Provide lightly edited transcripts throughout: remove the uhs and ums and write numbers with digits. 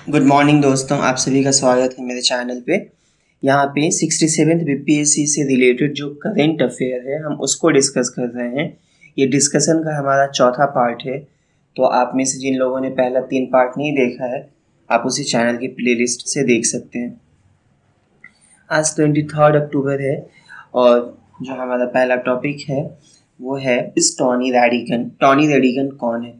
Good morning दोस्तों, आप सभी का स्वागत है मेरे चैनल पे। यहाँ पे 67th बीपीएससी से रिलेटेड जो करेंट अफेयर है हम उसको डिस्कस कर रहे हैं। ये डिस्कशन का हमारा चौथा पार्ट है। तो आप में से जिन लोगों ने पहला 3 पार्ट नहीं देखा है, आप उसी चैनल की प्लेलिस्ट से देख सकते हैं। आज 23 अक्टूबर है और जो हमारा पहला टॉपिक है वो है इस टॉनी रेडिगन। टॉनी रेडिगन कौन है?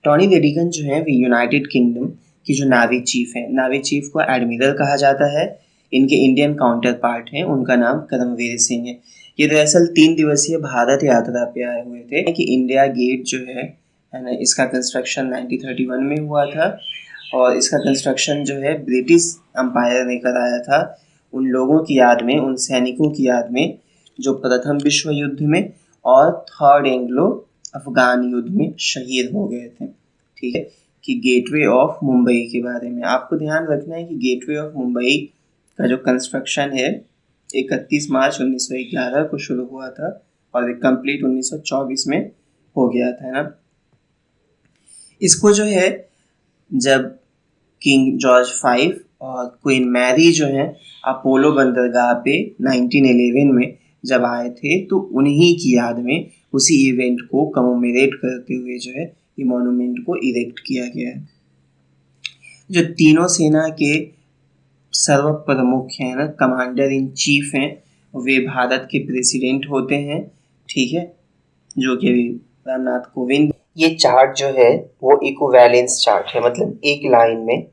टॉनी रेडिगन जो है वो यूनाइटेड किंगडम की जो नावी चीफ है, नावी चीफ को एडमिरल कहा जाता है। इनके इंडियन काउंटर पार्ट हैं, उनका नाम करमवीर सिंह है। ये दरअसल 3 दिवसीय भारत यात्रा पे आए हुए थे कि इंडिया गेट जो है ना, इसका कंस्ट्रक्शन 1931 में हुआ था और इसका कंस्ट्रक्शन जो है ब्रिटिश एम्पायर ने कराया था उन लोगों की याद में, उन सैनिकों की याद में जो प्रथम विश्व युद्ध में और थर्ड एंग्लो अफगान युद्ध में शहीद हो गए थे। ठीक है, कि गेटवे ऑफ मुंबई के बारे में आपको ध्यान रखना है कि गेटवे ऑफ मुंबई का जो कंस्ट्रक्शन है 31 मार्च 1911 को शुरू हुआ था और कंप्लीट 1924 में हो गया था ना। इसको जो है जब किंग जॉर्ज V और क्वीन मैरी जो है अपोलो बंदरगाह पे 1911 में जब आए थे तो उन्हीं की याद में उसी इवेंट को कमोमेरेट करते हुए जो है ये मॉन्यूमेंट को इरेक्ट किया गया है। जो तीनों सेना के सर्व प्रमुख हैं ना, कमांडर इन चीफ हैं, वे भारत के प्रेसिडेंट होते हैं। ठीक है, जो कि रामनाथ कोविंद। ये चार्ट जो है वो इक्विवेलेंस चार्ट है, मतलब एक लाइन में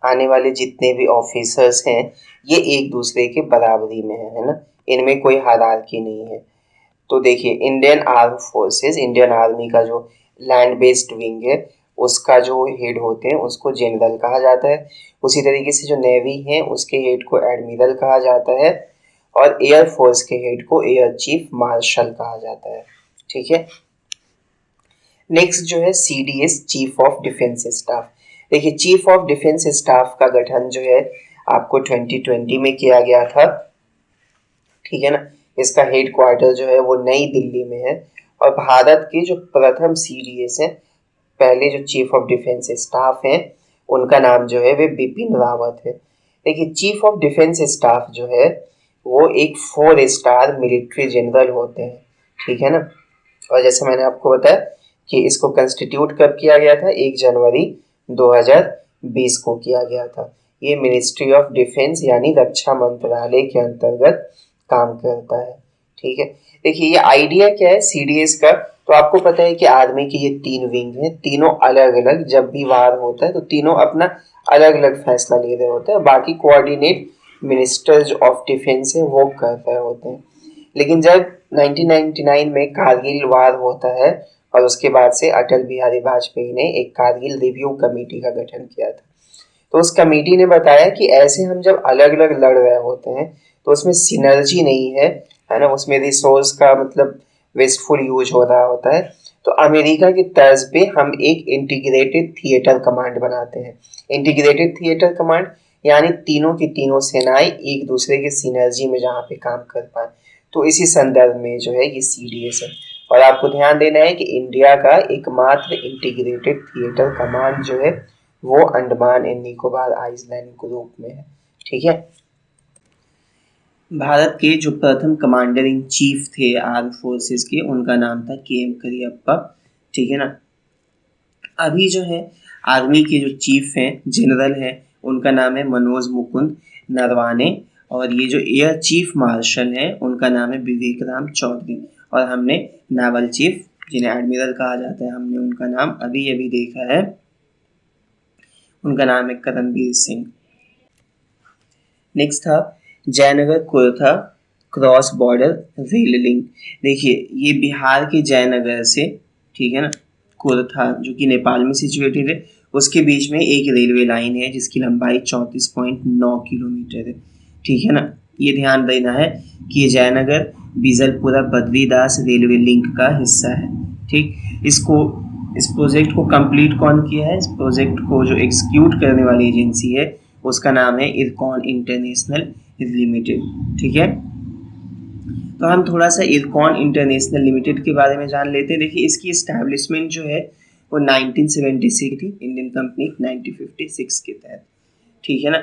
आने वाले जितने भी ऑफिसर्स हैं ये एक दूसरे के बराबरी में है ना, इनमें कोई हायरार्की नहीं है। तो देखिए, Indian arm forces, Indian army का जो लैंड बेस्ड विंग है उसका जो हेड होते हैं उसको जनरल कहा जाता है। उसी तरीके से जो नेवी है उसके हेड को एडमिरल कहा जाता है और एयर फोर्स के हेड को एयर चीफ मार्शल कहा जाता है। ठीक है, नेक्स्ट जो है CDS, chief of defence staff. देखिए, चीफ ऑफ डिफेंस स्टाफ का गठन जो है आपको 2020 में किया गया था। ठीक है ना, इसका हेड क्वार्टर जो है वो नई दिल्ली में है और भारत के जो प्रथम CDS है, पहले जो चीफ ऑफ डिफेंस स्टाफ हैं उनका नाम जो है वे बिपिन रावत है। देखिए, चीफ ऑफ डिफेंस स्टाफ जो है वो एक 4 स्टार मिलिट्री जनरल होते हैं। ठीक है ना, और जैसे मैंने आपको बताया कि इसको कंस्टिट्यूट कब किया गया था, 1 जनवरी 2020 को किया गया था। ये मिनिस्ट्री ऑफ डिफेंस यानी रक्षा मंत्रालय के अंतर्गत काम करता है। ठीक है, देखिए ये आइडिया क्या है CDS का, तो आपको पता है कि आर्मी की ये 3 विंग है, तीनों अलग अलग जब भी वार होता है तो तीनों अपना अलग अलग फैसला ले रहे होते हैं, बाकी कोऑर्डिनेट मिनिस्टर्स ऑफ डिफेंस है वो कर रहे होते हैं। लेकिन जब 1999 में कारगिल वार होता है और उसके बाद से अटल बिहारी वाजपेयी ने एक कारगिल रिव्यू कमेटी का गठन किया था, तो उस कमेटी ने बताया कि ऐसे हम जब अलग अलग लड़ रहे होते हैं तो उसमें सिनर्जी नहीं है ना, उसमें रिसोर्स का मतलब वेस्टफुल यूज हो रहा होता है। तो अमेरिका की तर्ज पे हम एक इंटीग्रेटेड थिएटर कमांड बनाते हैं। इंटीग्रेटेड थिएटर कमांड यानी तीनों की तीनों सेनाएं एक दूसरे के सिनर्जी में जहाँ पे काम कर पाए, तो इसी संदर्भ में जो है ये CDS है। और आपको ध्यान देना है कि इंडिया का एकमात्र इंटीग्रेटेड थिएटर कमांड जो है वो Andaman and Nicobar island group में है। ठीक है, भारत के जो प्रथम कमांडर इन चीफ थे आर्म फोर्सेस के, उनका नाम था KM करियप्पा। ठीक है ना, अभी जो है आर्मी के जो चीफ हैं, जनरल हैं, उनका नाम है मनोज मुकुंद नरवाने और ये जो एयर चीफ मार्शल हैं उनका नाम है विवेक राम चौधरी। और हमने नावल चीफ जिन्हें एडमिरल कहा जाता है, हमने उनका नाम अभी अभी देखा है, उनका नाम है करमवीर सिंह। नेक्स्ट था Jaynagar Kurtha cross border rail link. देखिए, ये बिहार के जयनगर से, ठीक है ना, कुर्था जो कि नेपाल में सिचुएटेड है, उसके बीच में एक रेलवे लाइन है जिसकी लंबाई 34.9 किलोमीटर है। ठीक है ना, ये ध्यान देना है कि ये जयनगर बीजलपुरा बद्रीदास रेलवे लिंक का हिस्सा है। ठीक, इस प्रोजेक्ट को कंप्लीट कौन किया है? इस प्रोजेक्ट को जो एग्जीक्यूट करने वाली एजेंसी है उसका नाम है इरकॉन इंटरनेशनल लिमिटेड। ठीक है, तो हम थोड़ा सा इरकॉन इंटरनेशनल लिमिटेड के बारे में जान लेते हैं। देखिए, इसकी इस्टेब्लिशमेंट जो है वो 1976 थी, इंडियन कंपनी 1956 के तहत, ठीक है ना।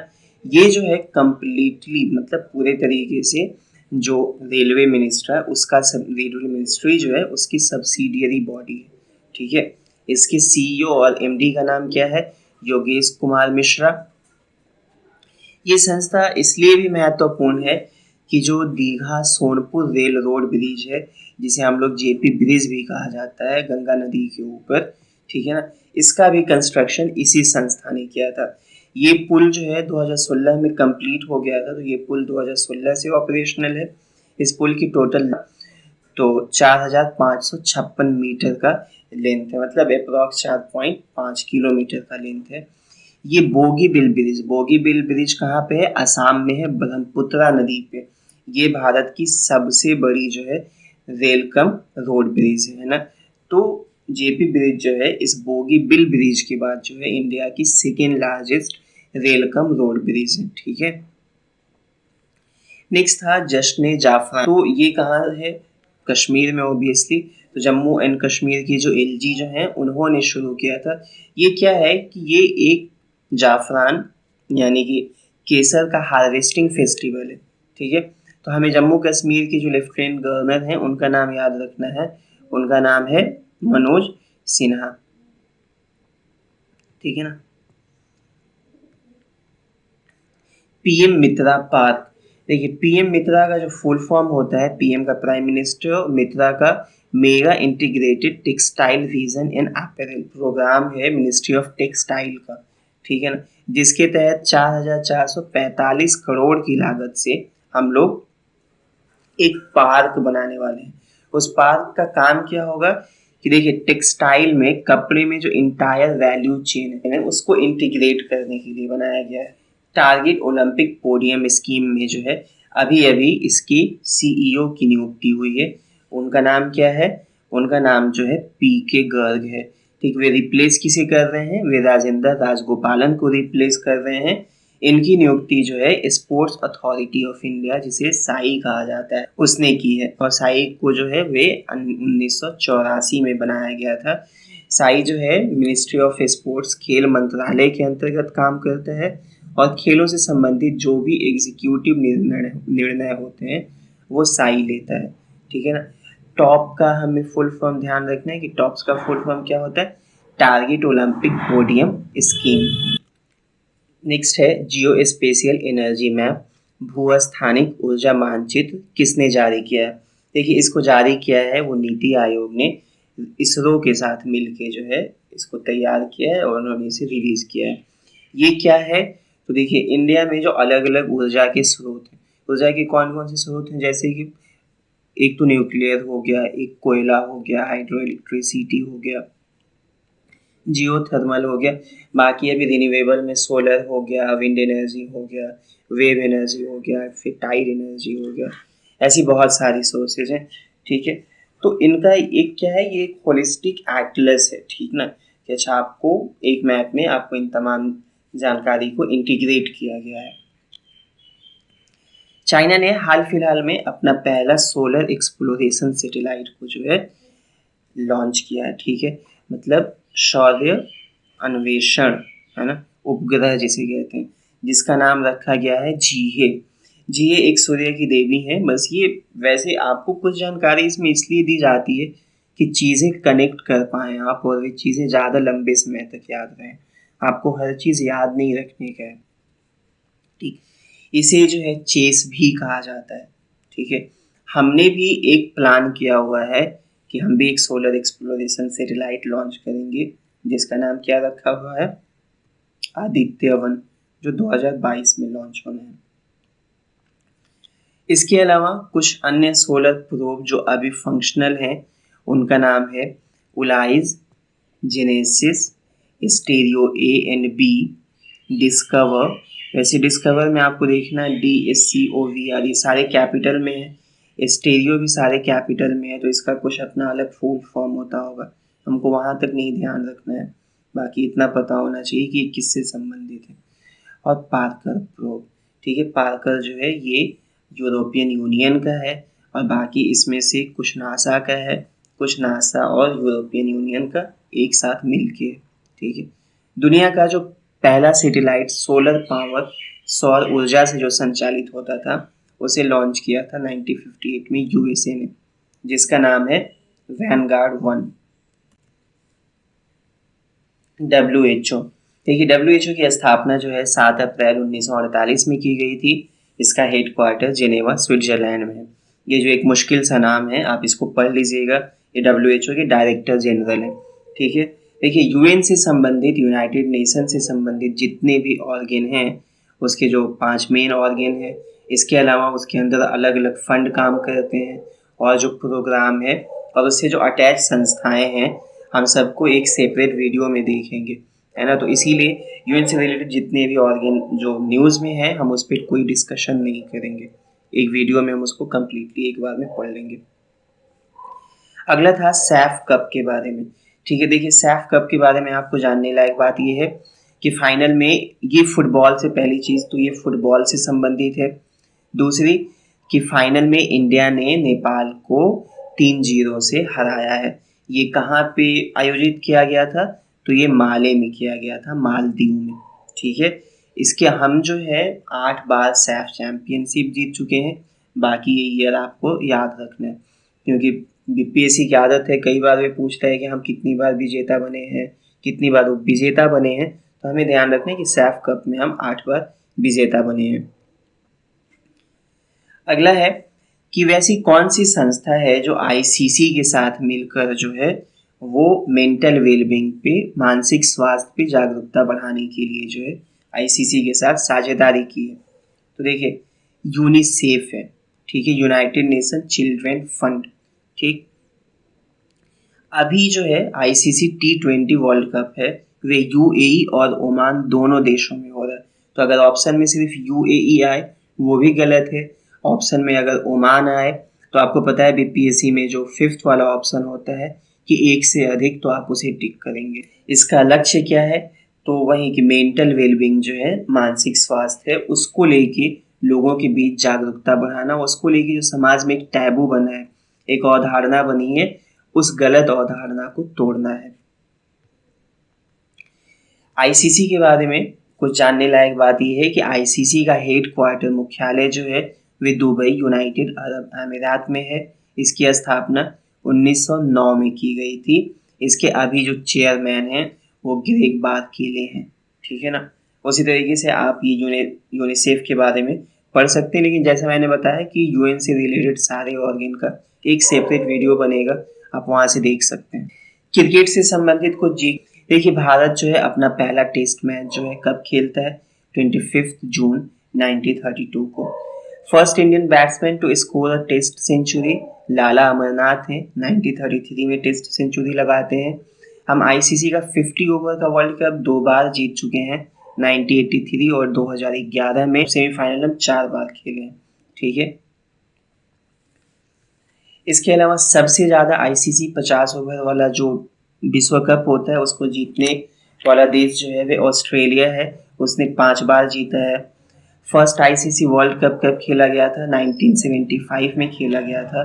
ये जो है कम्प्लीटली मतलब पूरे तरीके से जो रेलवे मिनिस्टर है उसका सब, रेलवे मिनिस्ट्री जो है उसकी सब्सिडियरी बॉडी है, ठीक है। इसके सीईओ और एमडी का नाम क्या है? योगेश कुमार मिश्रा। ये संस्था इसलिए भी महत्वपूर्ण है कि जो Digha Sonpur rail road bridge है, जिसे हम लोग जेपी ब्रिज भी कहा जाता है गंगा नदी के ऊपर, ठीक है ना, इसका भी कंस्ट्रक्शन इसी संस्था ने किया था। ये पुल जो है 2016 में कंप्लीट हो गया था, तो ये पुल 2016 से ऑपरेशनल है। इस पुल की टोटल तो 4556 मीटर का लेंथ है, मतलब अप्रॉक्स 4.5 किलोमीटर का लेंथ है। ये बोगीबिल ब्रिज कहाँ पे है? असम में है, ब्रह्मपुत्रा नदी पे। ये भारत की सबसे बड़ी जो है रेल कम रोड ब्रिज है ना। तो जेपी ब्रिज जो है इस बोगीबिल ब्रिज के बाद जो है इंडिया की second largest rail cum road bridge है, ठीक है। नेक्स्ट था जश्न जाफरान। तो ये कहाँ है? कश्मीर में ऑब्वियसली। तो जम्मू एंड कश्मीर की जो एलजी जो है उन्होंने शुरू किया था। ये क्या है कि ये एक जाफरान यानी कि केसर का हार्वेस्टिंग फेस्टिवल है, ठीक है। तो हमें जम्मू कश्मीर के जो लेफ्टिनेंट गवर्नर हैं उनका नाम याद रखना है। उनका नाम है मनोज सिन्हा, ठीक है ना। पीएम मित्रा पार्क। देखिए पीएम मित्रा का जो फुल फॉर्म होता है, पीएम का प्राइम मिनिस्टर, मित्रा का Mega Integrated Textile Region and Apparel Program है मिनिस्ट्री ऑफ टेक्सटाइल का, ठीक है ना, जिसके तहत 4445 करोड़ की लागत से हम लोग एक पार्क बनाने वाले हैं। उस पार्क का काम क्या होगा कि देखिए टेक्सटाइल में, कपड़े में जो इंटायर वैल्यू चेन है उसको इंटीग्रेट करने के लिए बनाया गया है। टारगेट ओलंपिक पोडियम स्कीम में जो है अभी अभी इसकी सीईओ की नियुक्ति हुई है। उनका नाम क्या है? उनका नाम जो है पीके गर्ग है, ठीक। वे रिप्लेस किसे कर रहे हैं? वे राजेंद्र राजगोपालन को रिप्लेस कर रहे हैं। इनकी नियुक्ति जो है स्पोर्ट्स अथॉरिटी ऑफ इंडिया, जिसे साई कहा जाता है, उसने की है। और साई को जो है वे 1984 में बनाया गया था। साई जो है मिनिस्ट्री ऑफ स्पोर्ट्स, खेल मंत्रालय के अंतर्गत काम करता है और खेलों से संबंधित जो भी एग्जीक्यूटिव निर्णय होते हैं वो साई लेता है, ठीक है ना। टॉप का हमें फुल फॉर्म ध्यान रखना है कि टॉप्स का फुल फॉर्म क्या होता है? Target Olympic podium scheme. Next है जियो स्पेशियल एनर्जी मैप, भूस्थानिक ऊर्जा मानचित्र किसने जारी किया है? देखिए इसको जारी किया है वो नीति आयोग ने इसरो के साथ मिलके जो है इसको तैयार किया है और उन्होंने इसे रिलीज किया है। ये क्या है? तो देखिए इंडिया में जो अलग अलग ऊर्जा के स्रोत हैं, ऊर्जा के कौन कौन से स्रोत हैं, जैसे कि एक तो न्यूक्लियर हो गया, एक कोयला हो गया, हाइड्रो इलेक्ट्रिसिटी हो गया, जियो थर्मल हो गया, बाकी अभी रिन्यूएबल में सोलर हो गया, विंड एनर्जी हो गया, वेव एनर्जी हो गया, फिर टाइड एनर्जी हो गया, ऐसी बहुत सारी सोर्सेज हैं, ठीक है। तो इनका एक क्या है, ये एक होलिस्टिक एटलस है, ठीक ना, कि अच्छा आपको एक मैप में आपको इन तमाम जानकारी को इंटीग्रेट किया गया है। चाइना ने हाल फिलहाल में अपना पहला सोलर एक्सप्लोरेशन सैटेलाइट को जो है लॉन्च किया है, ठीक है, मतलब शौर्य अन्वेषण, है ना, उपग्रह जिसे कहते हैं, जिसका नाम रखा गया है जीहे। जीहे एक सूर्य की देवी है। बस ये वैसे आपको कुछ जानकारी इसमें इसलिए दी जाती है कि चीज़ें कनेक्ट कर पाएँ आप और वे चीज़ें ज़्यादा लंबे समय तक याद रहें। आपको हर चीज़ याद नहीं रखने का है, ठीक। इसे जो है चेस भी कहा जाता है, ठीक है। हमने भी एक प्लान किया हुआ है कि हम भी एक सोलर एक्सप्लोरेशन सैटेलाइट लॉन्च करेंगे, जिसका नाम क्या रखा हुआ है? आदित्य 1, जो 2022 में लॉन्च होना है। इसके अलावा कुछ अन्य सोलर प्रोब जो अभी फंक्शनल हैं उनका नाम है Ulysses, Genesis, STEREO A and B, Discover. वैसे डिस्कवर में आपको देखना DSCOVR, ये सारे कैपिटल में है, स्टेरियो भी सारे कैपिटल में है, तो इसका कुछ अपना अलग फुल फॉर्म होता होगा, हमको वहाँ तक नहीं ध्यान रखना है, बाकी इतना पता होना चाहिए कि किससे संबंधित है। और पार्कर प्रोब, ठीक है, पार्कर जो है ये यूरोपियन यूनियन का है और बाकी इसमें से कुछ नासा का है, कुछ नासा और यूरोपियन यूनियन का एक साथ मिलके, ठीक है। दुनिया का जो पहला सैटेलाइट सोलर पावर सौर ऊर्जा से जो संचालित होता था उसे लॉन्च किया था 1958 में यूएसए ने, जिसका नाम है वैनगार्ड 1। WHO, देखिए WHO की स्थापना जो है 7 अप्रैल 1948 में की गई थी। इसका हेडक्वार्टर जेनेवा स्विट्जरलैंड में है। ये जो एक मुश्किल सा नाम है, आप इसको पढ़ लीजिएगा। ये WHO के डायरेक्टर जनरल हैं, ठीक है। देखिए यूएन से संबंधित, यूनाइटेड नेशन से संबंधित जितने भी ऑर्गन हैं उसके जो 5 मेन ऑर्गन हैं, इसके अलावा उसके अंदर अलग अलग फंड काम करते हैं और जो प्रोग्राम है और उससे जो अटैच संस्थाएं हैं, हम सबको एक सेपरेट वीडियो में देखेंगे, है ना। तो इसीलिए यूएन से रिलेटेड जितने भी ऑर्गन जो न्यूज़ में है हम उस पर कोई डिस्कशन नहीं करेंगे, एक वीडियो में हम उसको कम्प्लीटली एक बार में पढ़ लेंगे। अगला था सैफ कप के बारे में, ठीक है। देखिए सैफ कप के बारे में आपको जानने लायक बात यह है कि फाइनल में ये फुटबॉल से, पहली चीज़ तो ये फुटबॉल से संबंधित है। दूसरी कि फाइनल में इंडिया ने नेपाल को 3-0 से हराया है। ये कहाँ पे आयोजित किया गया था? तो ये माले में किया गया था, मालदीव में, ठीक है। इसके हम जो है 8 बार सैफ चैम्पियनशिप जीत चुके हैं। बाकी ये ईयर आपको याद रखना है, क्योंकि बीपीएससी की आदत है, कई बार वे पूछता है कि हम कितनी बार विजेता बने हैं, कितनी बार विजेता बने हैं। तो हमें ध्यान रखना है कि सैफ कप में हम 8 बार विजेता बने हैं। अगला है कि वैसी कौन सी संस्था है जो आईसीसी के साथ मिलकर जो है वो मेंटल वेलबींग पे, मानसिक स्वास्थ्य पे जागरूकता बढ़ाने के लिए जो है आईसीसी के साथ साझेदारी की है। तो देखिए यूनिसेफ है, ठीक है, यूनाइटेड नेशन चिल्ड्रन फंड, ठीक। अभी जो है आईसीसी T20 वर्ल्ड कप है वे यूएई और ओमान दोनों देशों में हो रहा है। तो अगर ऑप्शन में सिर्फ यूएई आए वो भी गलत है, ऑप्शन में अगर ओमान आए तो आपको पता है बीपीएससी में जो 5th वाला ऑप्शन होता है कि एक से अधिक, तो आप उसे टिक करेंगे। इसका लक्ष्य क्या है? तो वही कि मेंटल वेलबींग जो है, मानसिक स्वास्थ्य है, उसको लेके लोगों के बीच जागरूकता बढ़ाना, उसको लेके जो समाज में एक टैबू बना है, एक अवधारणा बनी है, उस गलत अवधारणा को तोड़ना है। आईसीसी के बारे में कुछ जानने लायक बात यह है कि आईसीसी का हेडक्वार्टर, मुख्यालय जो है वे दुबई, यूनाइटेड अरब अमीरात में है। इसकी स्थापना 1909 में की गई थी। इसके अभी जो चेयरमैन हैं वो ग्रेग बारकेले हैं, ठीक है ना। उसी तरीके से आप ये यूनिसेफ के बारे में पढ़ सकते हैं, लेकिन जैसा मैंने बताया कि यूएन से रिलेटेड सारे ऑर्गन का एक सेपरेट वीडियो बनेगा, आप वहाँ से देख सकते हैं। क्रिकेट से संबंधित कुछ जी, देखिए भारत जो है अपना पहला टेस्ट मैच जो है कब खेलता है? 25 जून 1932 को। First Indian batsman to score a test century Lala Amarnath हैं, 1933 में टेस्ट सेंचुरी लगाते हैं। हम आईसीसी का 50 ओवर का वर्ल्ड कप 2 बार जीत चुके हैं, 1983 और 2011 में। सेमीफाइनल हम 4 बार खेले हैं, ठीक है। इसके अलावा सबसे ज़्यादा आईसीसी 50 ओवर वाला जो विश्व कप होता है उसको जीतने वाला देश जो है वे ऑस्ट्रेलिया है, उसने 5 बार जीता है। फर्स्ट आईसीसी वर्ल्ड कप कब खेला गया था? 1975 में खेला गया था।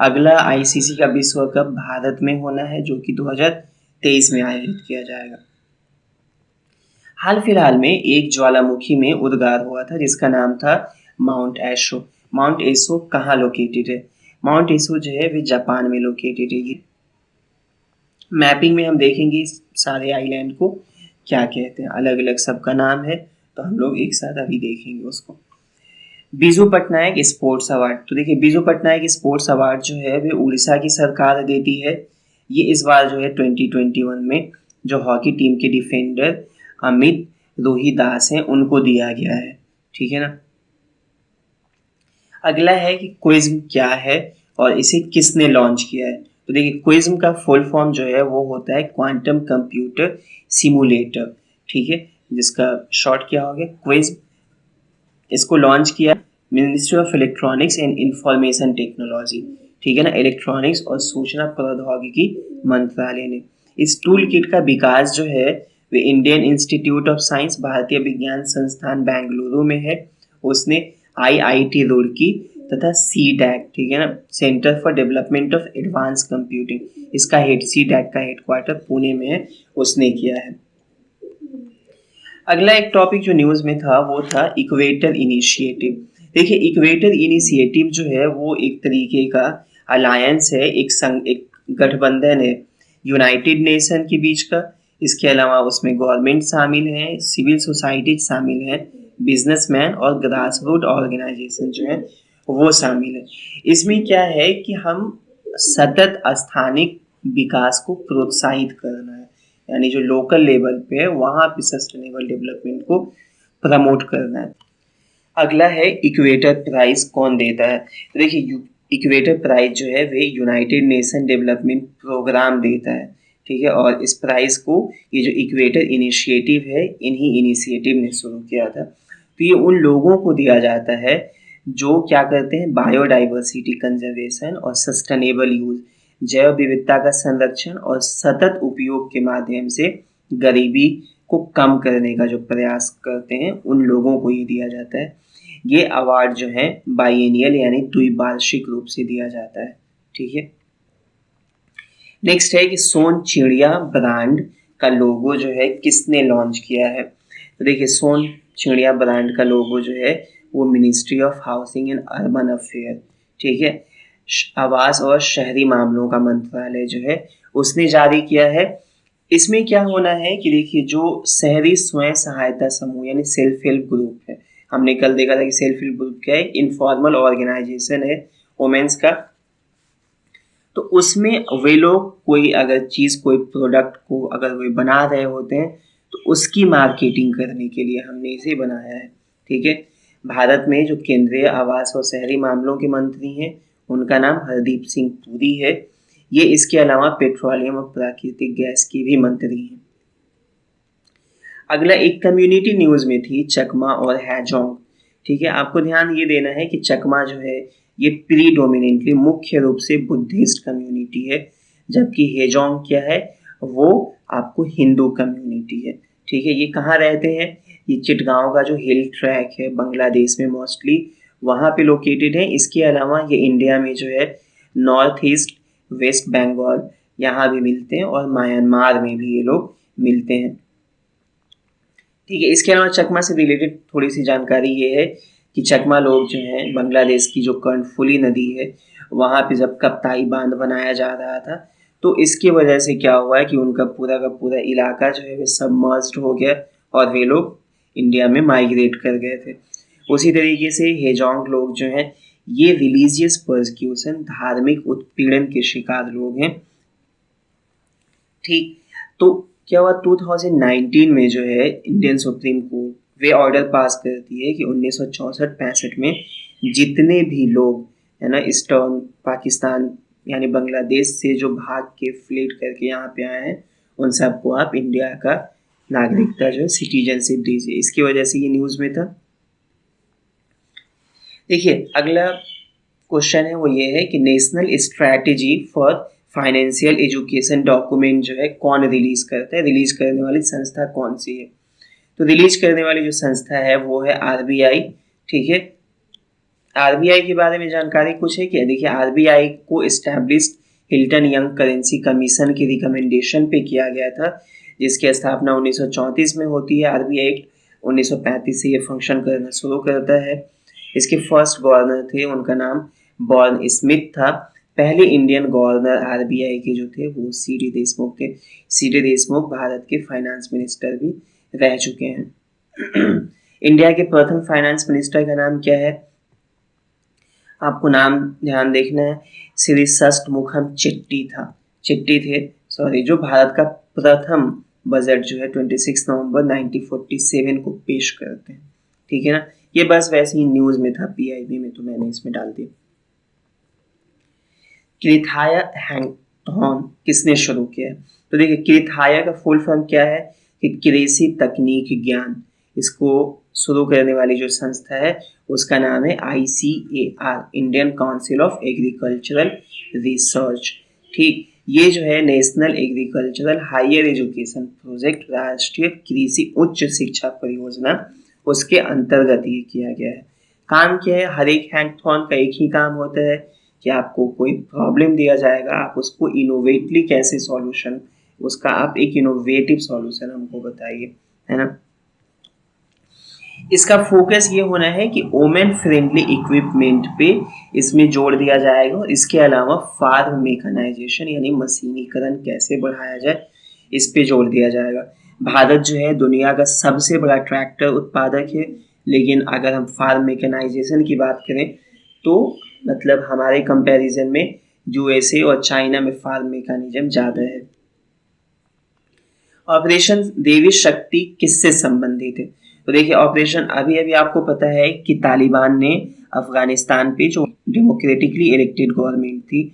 अगला आईसीसी का विश्व कप भारत में होना है, जो कि 2023 में आयोजित किया जाएगा। हाल फिलहाल में एक ज्वालामुखी में उद्गार हुआ था जिसका नाम था माउंट एशो। माउंट एशो कहाँ लोकेटेड है? माउंट एशो जो है वे जापान में लोकेटेड है। मैपिंग में हम देखेंगे सारे आइलैंड को क्या कहते हैं, अलग अलग सबका नाम है, तो हम लोग एक साथ अभी देखेंगे उसको। बिजू पटनायक स्पोर्ट्स अवार्ड, तो देखिए बिजू पटनायक स्पोर्ट्स अवार्ड जो है वे उड़ीसा की सरकार देती है। ये इस बार जो है 2021 में जो हॉकी टीम के डिफेंडर अमित रोहिदास हैं उनको दिया गया है, ठीक है ना। अगला है कि क्विज्म क्या है और इसे किसने लॉन्च किया है? तो देखिए क्विज्म का फुल फॉर्म जो है वो होता है क्वांटम कंप्यूटर सिमुलेटर, ठीक है, जिसका शॉर्ट क्या हो गया क्विज्म। इसको लॉन्च किया ministry of electronics and information technology, ठीक है ना, इलेक्ट्रॉनिक्स और सूचना प्रौद्योगिकी मंत्रालय ने। इस टूल किट का विकास जो है वे इंडियन इंस्टीट्यूट ऑफ साइंस, भारतीय विज्ञान संस्थान बेंगलुरु में है। उसने आईआईटी रुड़की, तथा CDAC, ठीक है ना, centre for development of advance computing, इसका हेड CDAC का हेडक्वार्टर पुणे में है, उसने किया है। अगला एक टॉपिक जो न्यूज में था वो था इक्वेटर इनिशिएटिव। देखिए इक्वेटर इनिशिएटिव जो है वो एक तरीके का अलायंस है, एक गठबंधन है यूनाइटेड नेशन के बीच का। इसके अलावा उसमें गवर्नमेंट शामिल है, सिविल सोसाइटी शामिल है, बिजनेसमैन और ग्रास रूट ऑर्गेनाइजेशन जो है वो शामिल है। इसमें क्या है कि हम सतत स्थानिक विकास को प्रोत्साहित करना है, यानी जो लोकल लेवल पे है वहाँ पे सस्टेनेबल डेवलपमेंट को प्रमोट करना है। अगला है इक्वेटर प्राइज कौन देता है। तो देखिए इक्वेटर प्राइज जो है वे यूनाइटेड नेशन डेवलपमेंट प्रोग्राम देता है, ठीक है। और इस प्राइज को ये जो इक्वेटर इनिशिएटिव है इन्हीं इनिशिएटिव ने शुरू किया था। तो ये उन लोगों को दिया जाता है जो क्या करते हैं, बायोडाइवर्सिटी कंजर्वेशन और सस्टेनेबल यूज, जैव विविधता का संरक्षण और सतत उपयोग के माध्यम से गरीबी को कम करने का जो प्रयास करते हैं उन लोगों को ये दिया जाता है। ये अवार्ड जो है बाइएनियल यानी द्विवार्षिक रूप से दिया जाता है, ठीक है। नेक्स्ट है कि सोन चिड़िया ब्रांड का लोगो जो है किसने लॉन्च किया है। तो देखिए सोन चिड़िया ब्रांड का लोगो जो है वो ministry of housing and urban affair, ठीक है, आवास और शहरी मामलों का मंत्रालय जो है उसने जारी किया है। इसमें क्या होना है कि देखिए जो शहरी स्वयं सहायता समूह यानी सेल्फ हेल्प ग्रुप है, हमने कल देखा था कि सेल्फ हेल्प ग्रुप क्या है, इनफॉर्मल ऑर्गेनाइजेशन है वुमेन्स का। तो उसमें वे लोग कोई अगर चीज़ कोई प्रोडक्ट को अगर वे बना रहे होते हैं तो उसकी मार्केटिंग करने के लिए हमने इसे बनाया है, ठीक है। भारत में जो केंद्रीय आवास और शहरी मामलों के मंत्री हैं उनका नाम हरदीप सिंह पुरी है। ये इसके अलावा पेट्रोलियम और प्राकृतिक गैस की भी मंत्री हैं। अगला एक कम्युनिटी न्यूज में थी चकमा और हैजोंग, ठीक है। आपको ध्यान ये देना है कि चकमा जो है ये प्रीडोमिनेंटली मुख्य रूप से बुद्धिस्ट कम्युनिटी है, जबकि हेजोंग क्या है वो आपको हिंदू कम्युनिटी है, ठीक है। ये कहाँ रहते हैं, ये चिटगांव का जो हिल ट्रैक है बांग्लादेश में मोस्टली वहाँ पे लोकेटेड है। इसके अलावा ये इंडिया में जो है नॉर्थ ईस्ट, वेस्ट बंगाल यहाँ भी मिलते हैं और म्यांमार में भी ये लोग मिलते हैं, ठीक है। इसके अलावा चकमा से रिलेटेड थोड़ी सी जानकारी ये है कि चकमा लोग जो हैं बांग्लादेश की जो कर्णफुली नदी है वहाँ पे जब कप्ताई बांध बनाया जा रहा था तो इसकी वजह से क्या हुआ है कि उनका पूरा का पूरा इलाका जो है वो सबमर्ज्ड हो गया और वे लोग इंडिया में माइग्रेट कर गए थे। उसी तरीके से हेजोंग लोग जो हैं ये रिलीजियस पर्सिक्यूशन, धार्मिक उत्पीड़न के शिकार लोग हैं, ठीक। तो क्या हुआ 2019 में जो है इंडियन सुप्रीम कोर्ट वे ऑर्डर पास करती है कि 1964-65 में जितने भी लोग है ना ईस्टर्न पाकिस्तान यानी बांग्लादेश से जो भाग के फ्लीट करके यहाँ पे आए हैं उन सबको आप इंडिया का नागरिकता जो है सिटीजनशिप दीजिए। इसकी वजह से ये न्यूज़ में था। देखिए अगला क्वेश्चन है वो ये है कि national strategy for financial education document जो है कौन रिलीज करता है, रिलीज करने वाली संस्था कौन सी है। तो रिलीज करने वाली जो संस्था है वो है RBI, ठीक है। RBI के बारे में जानकारी कुछ है क्या, देखिए RBI को established Hilton young currency commission के रिकमेंडेशन पे किया गया था, जिसकी स्थापना 1934 में होती है। RBI एक्ट 1935 से ये फंक्शन करना शुरू करता है। इसके फर्स्ट गवर्नर थे उनका नाम बॉर्न स्मिथ था। पहले इंडियन गवर्नर RBI के जो थे वो CD देशमुख थे। CD देशमुख भारत के फाइनेंस मिनिस्टर भी रह चुके हैं। इंडिया के प्रथम फाइनेंस मिनिस्टर का नाम क्या है, आपको नाम ध्यान देखना है, श्री षष्ठमुखम चिट्टी थे सॉरी, जो भारत का प्रथम बजट जो है 26 नवंबर 1947 को पेश करते हैं, ठीक है ना। ये बस वैसे ही न्यूज में था PIB में तो मैंने इसमें डाल दिया। क्रिथाया हैंगथॉन किसने शुरू किया है, तो देखिए क्रिथाया का फुल फॉर्म क्या है कि कृषि तकनीक ज्ञान, इसको शुरू करने वाली जो संस्था है उसका नाम है ICAR, Indian Council of Agricultural Research, ठीक। ये जो है National Agricultural Higher Education Project, राष्ट्रीय कृषि उच्च शिक्षा परियोजना, उसके अंतर्गत ये किया गया है, काम क्या है, हर एक हैकाथॉन का एक ही काम होता है कि आपको कोई प्रॉब्लम दिया जाएगा, आप उसको इनोवेटली कैसे सॉल्यूशन, उसका आप एक इनोवेटिव सॉल्यूशन हमको बताइए, है ना। इसका फोकस ये होना है कि वोमेन फ्रेंडली इक्विपमेंट पे इसमें जोड़ दिया जाएगा, और इसके अलावा फार्म मेकानाइजेशन यानी मशीनीकरण कैसे बढ़ाया जाए इस पे जोड़ दिया जाएगा। भारत जो है दुनिया का सबसे बड़ा ट्रैक्टर उत्पादक है, लेकिन अगर हम फार्म मेकेनाइजेशन की बात करें तो मतलब हमारे कंपैरिजन में यूएसए और चाइना में फार्म मेकानिज्म ज़्यादा है। ऑपरेशन देवी शक्ति किससे संबंधित है? तो देखिए ऑपरेशन अभी अभी आपको पता है कि तालिबान ने अफगानिस्तान पे जो डेमोक्रेटिकली इलेक्टेड गवर्नमेंट थी,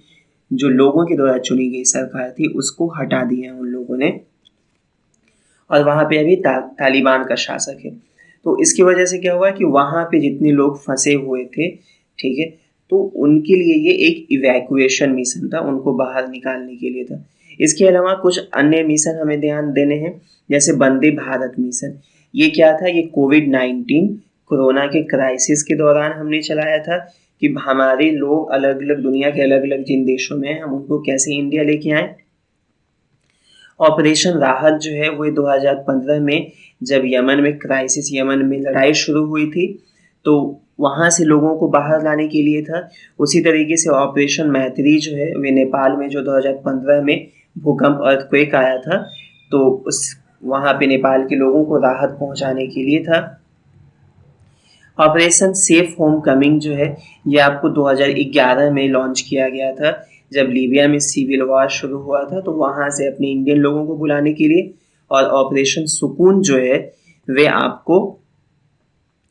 जो लोगों के द्वारा चुनी गई सरकार थी, उसको हटा दिया है उन लोगों ने, और वहाँ पे अभी तालिबान का शासक है। तो इसकी वजह से क्या हुआ कि वहाँ पे जितने लोग फंसे हुए थे, ठीक है, तो उनके लिए ये एक इवैक्यूएशन मिशन था, उनको बाहर निकालने के लिए था। इसके अलावा कुछ अन्य मिशन हमें ध्यान देने हैं, जैसे वंदे भारत मिशन। ये क्या था, ये कोविड-19 कोरोना के क्राइसिस के दौरान हमने चलाया था कि हमारे लोग अलग अलग दुनिया के अलग अलग जिन देशों में हम उनको कैसे इंडिया लेके आए। ऑपरेशन राहत जो है वो 2015 में जब यमन में क्राइसिस, यमन में लड़ाई शुरू हुई थी, तो वहाँ से लोगों को बाहर लाने के लिए था। उसी तरीके से ऑपरेशन मैत्री जो है वे नेपाल में जो 2015 में भूकंप अर्थक्वेक आया था, तो उस वहाँ पे नेपाल के लोगों को राहत पहुँचाने के लिए था। ऑपरेशन सेफ होम कमिंग जो है ये आपको 2011 में लॉन्च किया गया था, जब लीबिया में सिविल वॉर शुरू हुआ था, तो वहाँ से अपने इंडियन लोगों को बुलाने के लिए। और ऑपरेशन सुकून जो है वे आपको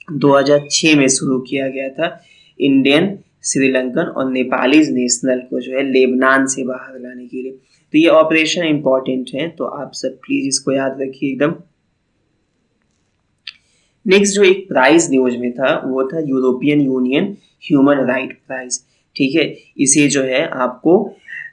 2006 में शुरू किया गया था, इंडियन, श्रीलंकन और नेपालीज नेशनल को जो है लेबनान से बाहर लाने के लिए। तो ये ऑपरेशन इंपॉर्टेंट है, तो आप सब प्लीज इसको याद रखिए एकदम। नेक्स्ट जो एक प्राइज न्यूज में था वो था European Union Human Right Prize, ठीक है। इसे जो है आपको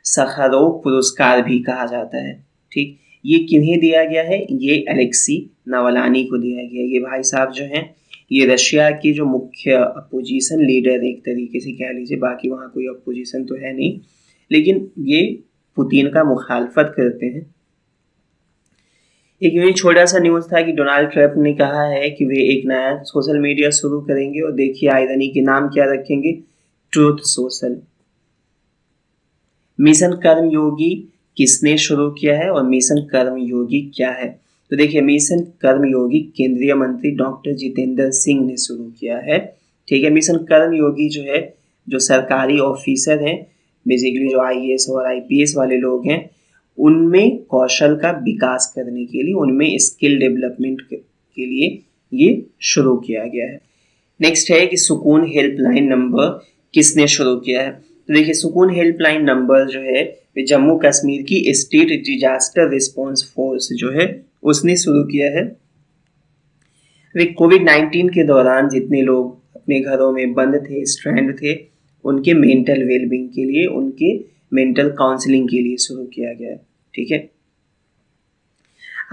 सखारोव पुरस्कार भी कहा जाता है, ठीक। ये किन्हें दिया गया है, ये अलेक्सी नावलानी को दिया गया। ये भाई साहब जो हैं ये रशिया के जो मुख्य अपोजिशन लीडर एक तरीके से कह लीजिए, बाकी वहाँ कोई अपोजिशन तो है नहीं, लेकिन ये पुतिन का मुखालफत करते हैं। एक यूँ छोटा सा न्यूज़ था कि डोनाल्ड ट्रंप ने कहा है कि वे एक नया सोशल मीडिया शुरू करेंगे, और देखिए आयरनी के नाम क्या रखेंगे, ट्रूथ सोशल। मिशन कर्मयोगी किसने शुरू किया है और मिशन कर्मयोगी क्या है? तो देखिए मिशन कर्मयोगी केंद्रीय मंत्री डॉक्टर जितेंद्र सिंह ने शुरू किया है, ठीक है। मिशन कर्मयोगी जो है, जो सरकारी ऑफिसर हैं, बेसिकली जो आईएएस और आईपीएस वाले लोग हैं, उनमें कौशल का विकास करने के लिए, उनमें स्किल डेवलपमेंट के लिए ये शुरू किया गया है। नेक्स्ट है कि सुकून हेल्पलाइन नंबर किसने शुरू किया है? तो देखिए सुकून हेल्पलाइन नंबर जो है जम्मू कश्मीर की स्टेट डिजास्टर रिस्पांस फोर्स जो है उसने शुरू किया है। वे कोविड-19 के दौरान जितने लोग अपने घरों में बंद थे, स्ट्रैंड थे, उनके मेंटल वेलबींग के लिए, उनके मेंटल काउंसलिंग के लिए शुरू किया गया है, ठीक है।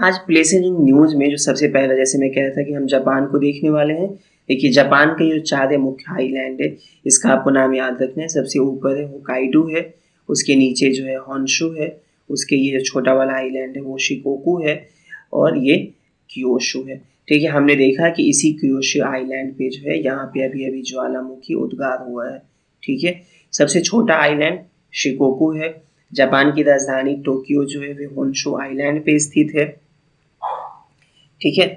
आज प्लेसेंट न्यूज में जो सबसे पहला, जैसे मैं कह रहा था कि हम जापान को देखने वाले हैं। देखिए जापान का जो 4 मुख्य आइलैंड है, इसका आपको नाम याद रखना है। सबसे ऊपर है होकाइडो है, उसके नीचे जो है होन्शु है, उसके ये जो छोटा वाला आइलैंड है वो शिकोकू है, और ये क्योशु है, ठीक है। हमने देखा कि इसी क्योशु आइलैंड पे जो है यहाँ पे अभी अभी ज्वालामुखी उद्गार हुआ है, ठीक है। सबसे छोटा आइलैंड शिकोकू है। जापान की राजधानी टोक्यो जो है वे होन्शु आइलैंड पे स्थित है, ठीक है।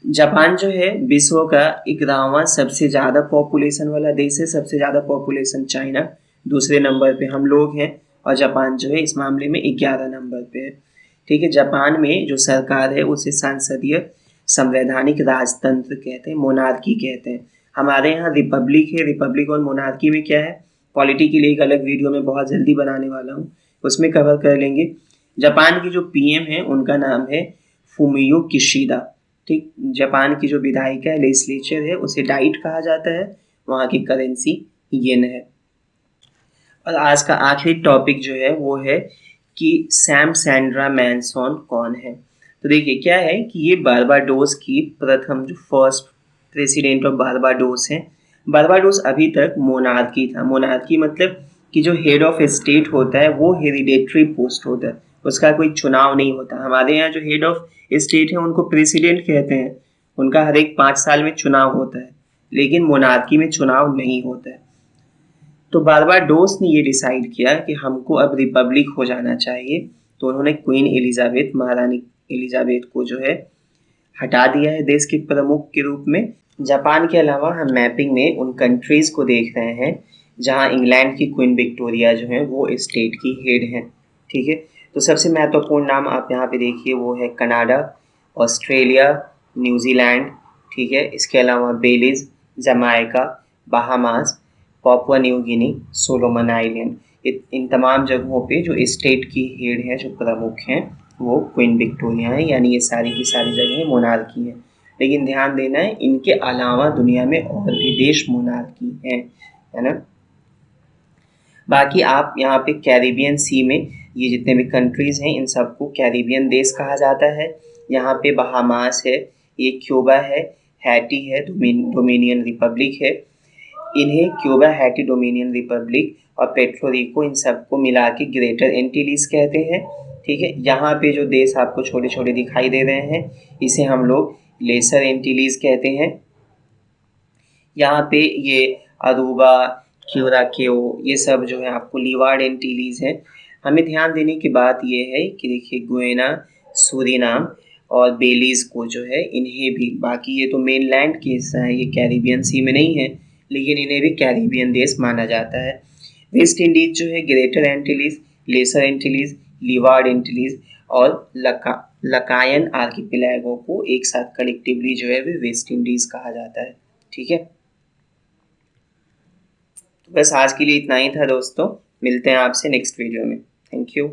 जापान जो है विश्व का 11वां सबसे ज़्यादा पॉपुलेशन वाला देश है। सबसे ज़्यादा पॉपुलेशन चाइना, दूसरे नंबर पे हम लोग हैं, और जापान जो है इस मामले में 11 नंबर पे है, ठीक है। जापान में जो सरकार है उसे सांसदीय संवैधानिक राजतंत्र कहते हैं, मोनार्की कहते हैं। हमारे यहाँ रिपब्लिक है। रिपब्लिक और मोनार्की में क्या है, पॉलिटी के लिए एक अलग वीडियो में बहुत जल्दी बनाने वाला हूँ, उसमें कवर कर लेंगे। जापान की जो पीएम है उनका नाम है फुमियो किशिदा, ठीक। जापान की जो विधायिका है, लेजिस्लेचर है, उसे डाइट कहा जाता है। वहाँ की करेंसी येन है। और आज का आखिरी टॉपिक जो है वो है कि सैम सैंड्रा मैनसन कौन है? तो देखिए क्या है कि ये बारबाडोस की प्रथम जो फर्स्ट प्रेसिडेंट ऑफ बारबाडोस हैं, बारबाडोस अभी तक मोनार्की था। मोनार्की मतलब कि जो हेड ऑफ स्टेट होता है वो हेरिडेटरी पोस्ट होता है, उसका कोई चुनाव नहीं होता। हमारे यहाँ जो हेड ऑफ स्टेट है उनको प्रेसिडेंट कहते हैं, उनका हर एक 5 साल में चुनाव होता है, लेकिन मोनार्की में चुनाव नहीं होता है। तो बारबाडोस ने ये डिसाइड किया कि हमको अब रिपब्लिक हो जाना चाहिए, तो उन्होंने क्वीन एलिजाबेथ, महारानी एलिजाबेथ को जो है हटा दिया है देश के प्रमुख के रूप में। जापान के अलावा हम मैपिंग में उन कंट्रीज को देख रहे हैं जहां इंग्लैंड की क्वीन विक्टोरिया जो है वो स्टेट की हेड हैं। ठीक है, तो सबसे महत्वपूर्ण नाम आप यहाँ पे देखिए वो है कनाडा, ऑस्ट्रेलिया, न्यूजीलैंड। ठीक है, इसके अलावा Belize, Jamaica, Bahamas, Papua New Guinea, Solomon island. इन तमाम जगहों पे जो स्टेट की हेड है, जो प्रमुख हैं, वो क्वीन विक्टोरिया है, यानी ये सारी की सारी जगह मोनार्की है। लेकिन ध्यान देना है, इनके अलावा दुनिया में और भी देश मोनार्की हैं, है ना। बाकी आप यहाँ पे कैरिबियन सी में ये जितने भी कंट्रीज हैं इन सबको कैरिबियन देश कहा जाता है। यहाँ पे बहामास है, ये क्यूबा है, हैटी है, डोमिनियन रिपब्लिक है। इन्हें क्यूबा, हैटी, डोमिनियन रिपब्लिक और पेट्रोरिको, इन सबको मिला के ग्रेटर एंटीलीज कहते हैं। ठीक है, यहाँ पे जो देश आपको छोटे छोटे दिखाई दे रहे हैं इसे हम लोग लेसर एंटीलीज कहते हैं। यहाँ पे ये अरूबा, क्यूराकेओ, ये सब जो है आपको लीवार्ड एंटीलीज हैं। हमें ध्यान देने की बात ये है कि देखिए गुयाना, सूरीनाम और बेलीज को जो है इन्हें भी, बाकी ये तो मेनलैंड के हिस्सा है, ये कैरिबियन सी में नहीं है, लेकिन इन्हें भी कैरिबियन देश माना जाता है। वेस्ट इंडीज जो है ग्रेटर एंटीलीज, लेसर एंटीलीज, लीवार्ड एंटीलीज और लकायन आर्किपेलागो को एक साथ कलेक्टिवली जो है वे वेस्ट इंडीज कहा जाता है। ठीक है, तो बस आज के लिए इतना ही था दोस्तों, मिलते हैं आपसे नेक्स्ट वीडियो में। Thank you.